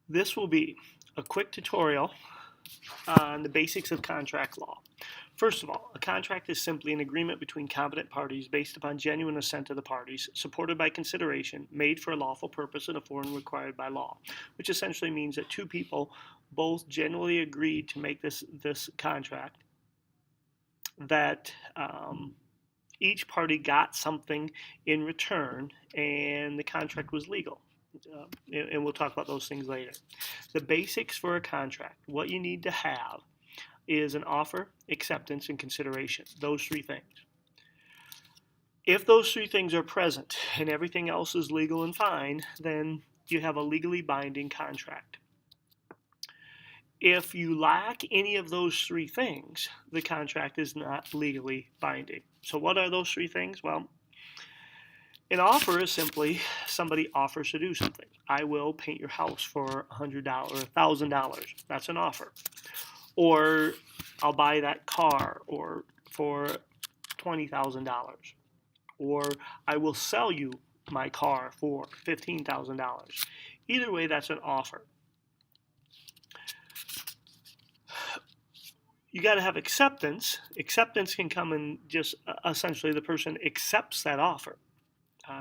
This will be a quick tutorial on the basics of contract law. First of all, a contract is simply an agreement between competent parties based upon genuine assent of the parties, supported by consideration, made for a lawful purpose in a form required by law, which essentially means that two people both genuinely agreed to make this contract, that each party got something in return, and the contract was legal. And we'll talk about those things later. The basics for a contract, what you need to have is an offer, acceptance, and consideration. Those three things. If those three things are present and everything else is legal and fine, then you have a legally binding contract. If you lack any of those three things, the contract is not legally binding. So what are those three things? Well, an offer is simply somebody offers to do something. I will paint your house for $100 or $1,000. That's an offer. Or I'll buy that car or for $20,000. Or I will sell you my car for $15,000. Either way, that's an offer. You got to have acceptance. Acceptance can come in just essentially the person accepts that offer.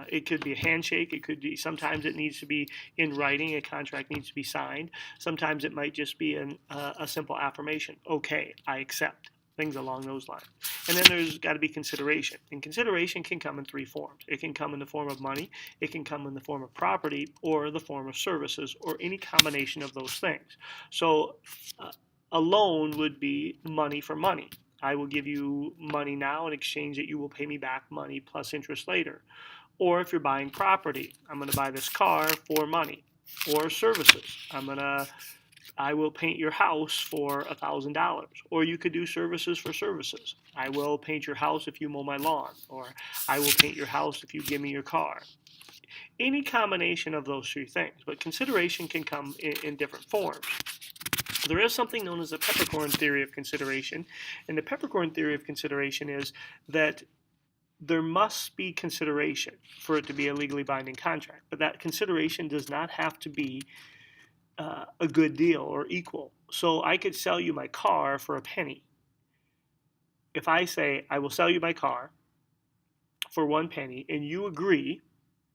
It could be a handshake. It could be, sometimes it needs to be in writing. A contract needs to be signed. Sometimes it might just be a simple affirmation. Okay, I accept. Things along those lines. And then there's got to be consideration. And consideration can come in three forms. It can come in the form of money. It can come in the form of property, or the form of services, or any combination of those things. So a loan would be money for money. I will give you money now in exchange that you will pay me back money plus interest later. Or if you're buying property, I'm going to buy this car for money. Or services, I will paint your house for $1,000. Or you could do services for services. I will paint your house if you mow my lawn. Or I will paint your house if you give me your car. Any combination of those three things. But consideration can come in different forms. There is something known as the peppercorn theory of consideration. And the peppercorn theory of consideration is that there must be consideration for it to be a legally binding contract. But that consideration does not have to be a good deal or equal. So I could sell you my car for a penny. If I say, I will sell you my car for 1 penny, and you agree,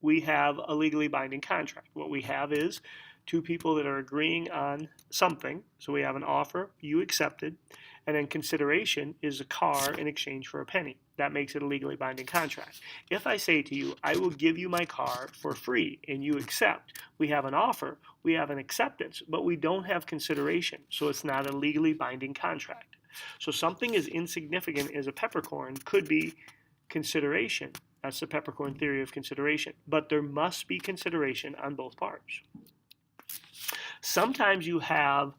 we have a legally binding contract. What we have is two people that are agreeing on something. So we have an offer, you accepted, and then consideration is a car in exchange for a penny. That makes it a legally binding contract. If I say to you, I will give you my car for free, and you accept, we have an offer, we have an acceptance, but we don't have consideration, so it's not a legally binding contract. So something as insignificant as a peppercorn could be consideration. That's the peppercorn theory of consideration. But there must be consideration on both parts. Sometimes you have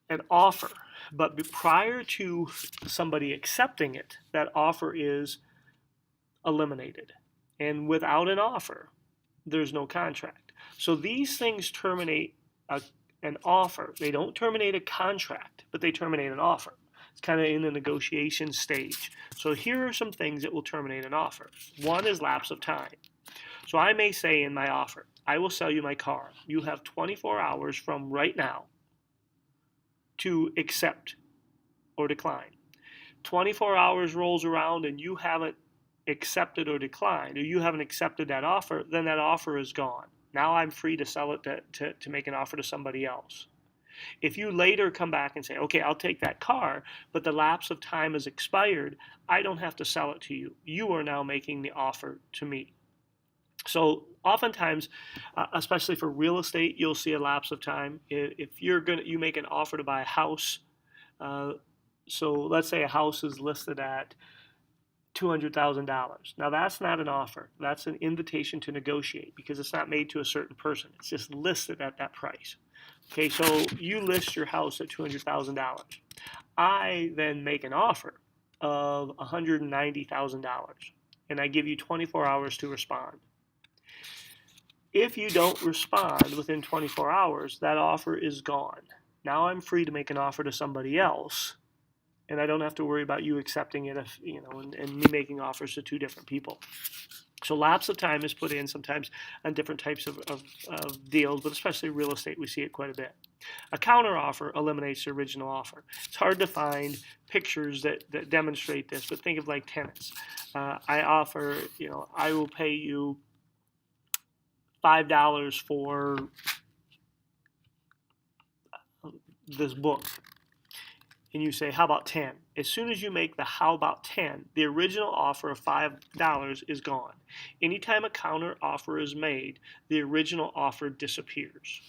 an offer, but prior to somebody accepting it, that offer is eliminated. And without an offer, there's no contract. So these things terminate an offer. They don't terminate a contract, but they terminate an offer. It's kind of in the negotiation stage. So here are some things that will terminate an offer. One is lapse of time. So I may say in my offer, I will sell you my car. You have 24 hours from right now to accept or decline. 24 hours rolls around and you haven't accepted or declined, or you haven't accepted that offer, then that offer is gone. Now I'm free to sell it to make an offer to somebody else. If you later come back and say, okay, I'll take that car, but the lapse of time has expired, I don't have to sell it to you. You are now making the offer to me. So oftentimes, especially for real estate, you'll see a lapse of time. If you make an offer to buy a house, so let's say a house is listed at $200,000. Now that's not an offer. That's an invitation to negotiate because it's not made to a certain person. It's just listed at that price. Okay, so you list your house at $200,000. I then make an offer of $190,000, and I give you 24 hours to respond. If you don't respond within 24 hours, that offer is gone. Now I'm free to make an offer to somebody else and I don't have to worry about you accepting it if, and me making offers to two different people. So lapse of time is put in sometimes on different types of deals, but especially real estate, we see it quite a bit. A counteroffer eliminates the original offer. It's hard to find pictures that demonstrate this, but think of like tenants. I offer, I will pay you $5 for this book. And you say, how about 10? As soon as you make the how about 10, the original offer of $5 is gone. Anytime a counter offer is made, the original offer disappears.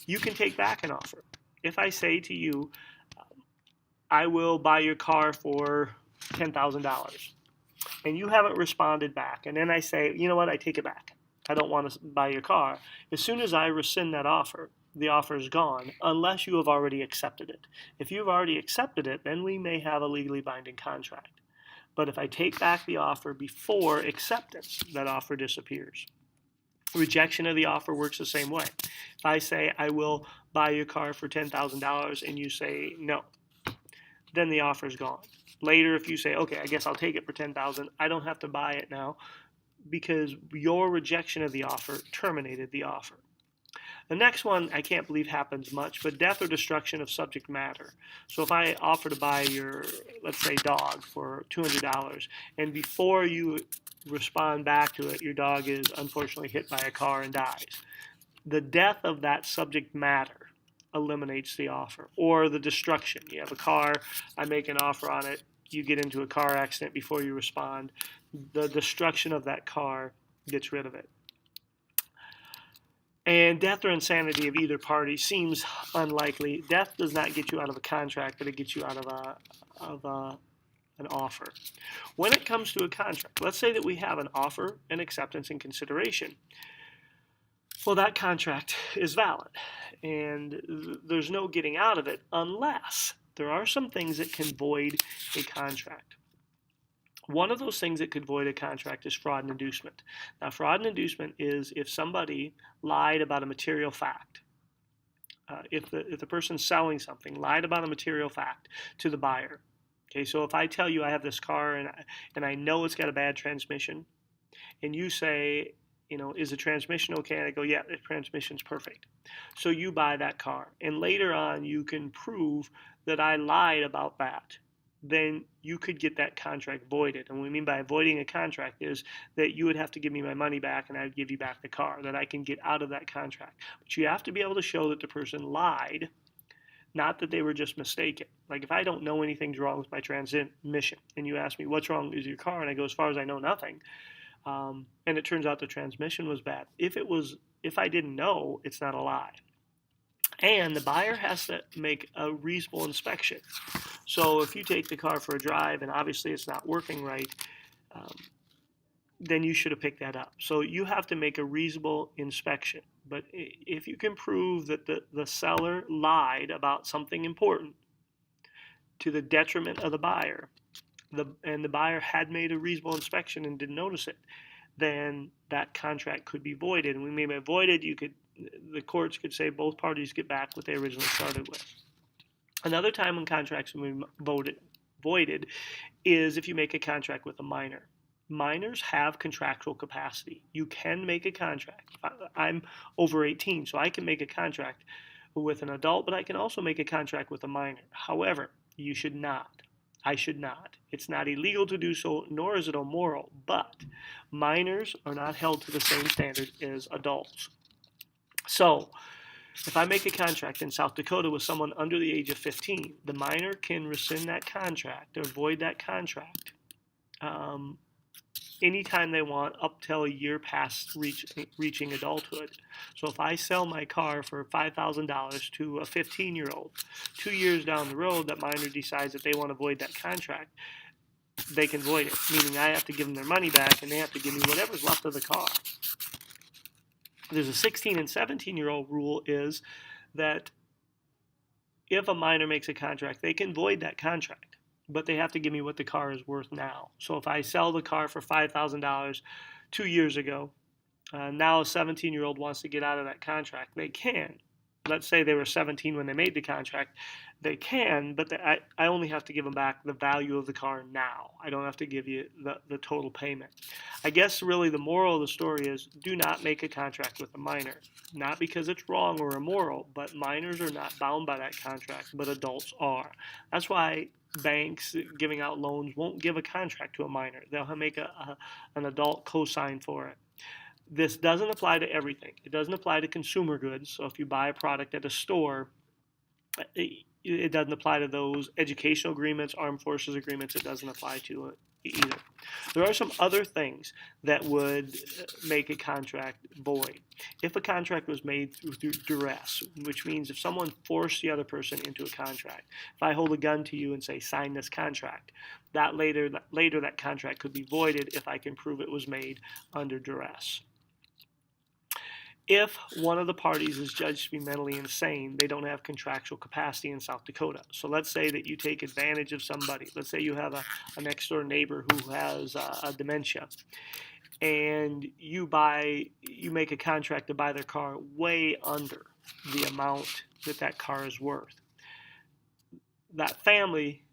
You can take back an offer. If I say to you, I will buy your car for $10,000, and you haven't responded back, and then I say, you know what, I take it back. I don't want to buy your car. As soon as I rescind that offer, the offer is gone unless you have already accepted it. If you've already accepted it, then we may have a legally binding contract. But if I take back the offer before acceptance, that offer disappears. Rejection of the offer works the same way. If I say I will buy your car for $10,000 and you say no, then the offer is gone. Later, if you say, okay, I guess I'll take it for $10,000, I don't have to buy it now because your rejection of the offer terminated the offer. The next one I can't believe happens much, but death or destruction of subject matter. So if I offer to buy your, let's say, dog for $200, and before you respond back to it, your dog is unfortunately hit by a car and dies, the death of that subject matter eliminates the offer. Or the destruction. You have a car, I make an offer on it, you get into a car accident before you respond, the destruction of that car gets rid of it. And death or insanity of either party seems unlikely. Death does not get you out of a contract, but it gets you out of an offer. When it comes to a contract, let's say that we have an offer, an acceptance, and consideration. Well, that contract is valid, and there's no getting out of it unless there are some things that can void a contract. One of those things that could void a contract is fraud and inducement. Now, fraud and inducement is if somebody lied about a material fact. If the person selling something lied about a material fact to the buyer. Okay, so if I tell you I have this car and I know it's got a bad transmission, and you say, is the transmission okay? And I go, yeah, the transmission's perfect. So you buy that car, and later on you can prove that I lied about that. Then you could get that contract voided. And what we mean by voiding a contract is that you would have to give me my money back and I would give you back the car, that I can get out of that contract. But you have to be able to show that the person lied, not that they were just mistaken. Like if I don't know anything's wrong with my transmission and you ask me what's wrong with your car and I go, as far as I know, nothing. And it turns out the transmission was bad. If I didn't know, it's not a lie. And the buyer has to make a reasonable inspection. So if you take the car for a drive and obviously it's not working right, then you should have picked that up. So you have to make a reasonable inspection. But if you can prove that the seller lied about something important to the detriment of the buyer, and the buyer had made a reasonable inspection and didn't notice it, then that contract could be voided. And when we may be voided, the courts could say both parties get back what they originally started with. Another time when contracts will be voided is if you make a contract with a minor. Minors have contractual capacity. You can make a contract. I'm over 18, so I can make a contract with an adult, but I can also make a contract with a minor. However, you should not. I should not. It's not illegal to do so, nor is it immoral, but minors are not held to the same standard as adults. So, if I make a contract in South Dakota with someone under the age of 15, the minor can rescind that contract or void that contract anytime they want up till a year past reaching adulthood. So if I sell my car for $5,000 to a 15-year-old, 2 years down the road, that minor decides that they want to void that contract, they can void it, meaning I have to give them their money back and they have to give me whatever's left of the car. There's a 16 and 17-year-old rule is that if a minor makes a contract, they can void that contract, but they have to give me what the car is worth now. So if I sell the car for $5,000 2 years ago, now a 17-year-old wants to get out of that contract, they can, let's say they were 17 when they made the contract, they can, but I only have to give them back the value of the car now. I don't have to give you the total payment. I guess really the moral of the story is do not make a contract with a minor. Not because it's wrong or immoral, but minors are not bound by that contract, but adults are. That's why banks giving out loans won't give a contract to a minor. They'll make an adult co-sign for it. This doesn't apply to everything. It doesn't apply to consumer goods. So if you buy a product at a store, it doesn't apply to those. Educational agreements, armed forces agreements, it doesn't apply to it either. There are some other things that would make a contract void. If a contract was made through duress, which means if someone forced the other person into a contract, if I hold a gun to you and say, sign this contract, that later that contract could be voided if I can prove it was made under duress. If one of the parties is judged to be mentally insane, they don't have contractual capacity in South Dakota. So let's say that you take advantage of somebody. Let's say you have a next door neighbor who has a dementia, and you make a contract to buy their car way under the amount that car is worth. That family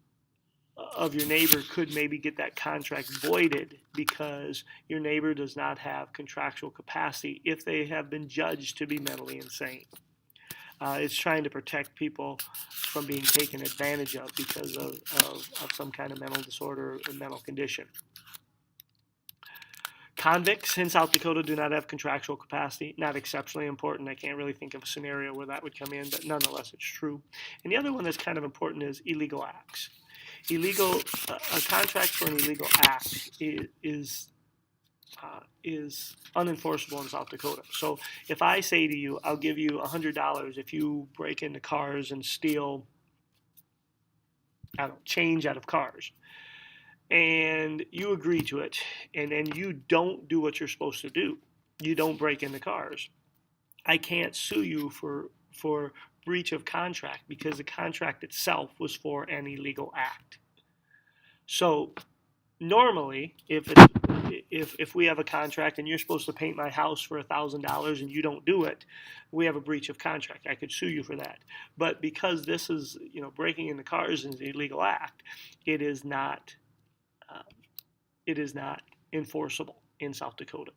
of your neighbor could maybe get that contract voided because your neighbor does not have contractual capacity if they have been judged to be mentally insane. It's trying to protect people from being taken advantage of because of some kind of mental disorder or mental condition. Convicts in South Dakota do not have contractual capacity. Not exceptionally important. I can't really think of a scenario where that would come in, but nonetheless it's true. And the other one that's kind of important is illegal acts. A contract for an illegal act is unenforceable in South Dakota. So if I say to you, I'll give you $100 if you break into cars and steal, change out of cars, and you agree to it, and then you don't do what you're supposed to do, you don't break into cars, I can't sue you for breach of contract because the contract itself was for an illegal act. So normally, if we have a contract and you're supposed to paint my house for $1,000 and you don't do it, we have a breach of contract. I could sue you for that. But because this is, breaking into cars is an illegal act, it is not enforceable in South Dakota.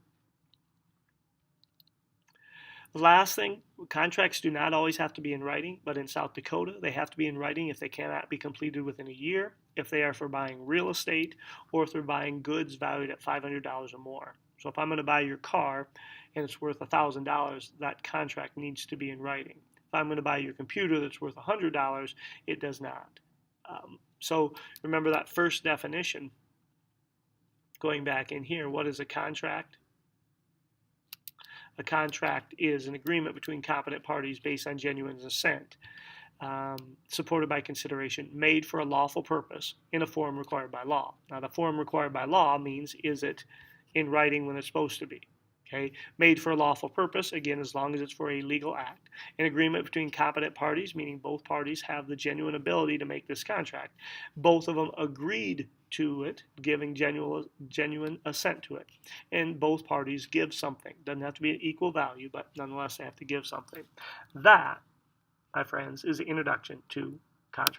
The last thing, contracts do not always have to be in writing, but in South Dakota, they have to be in writing if they cannot be completed within a year, if they are for buying real estate, or if they're buying goods valued at $500 or more. So if I'm going to buy your car and it's worth $1,000, that contract needs to be in writing. If I'm going to buy your computer that's worth $100, it does not. So remember that first definition. Going back in here, what is a contract? A contract is an agreement between competent parties based on genuine assent, supported by consideration, made for a lawful purpose in a form required by law. Now, the form required by law means, is it in writing when it's supposed to be? Okay, made for a lawful purpose, again, as long as it's for a legal act. An agreement between competent parties, meaning both parties have the genuine ability to make this contract. Both of them agreed to it, giving genuine assent to it. And both parties give something. Doesn't have to be an equal value, but nonetheless they have to give something. That, my friends, is the introduction to contract.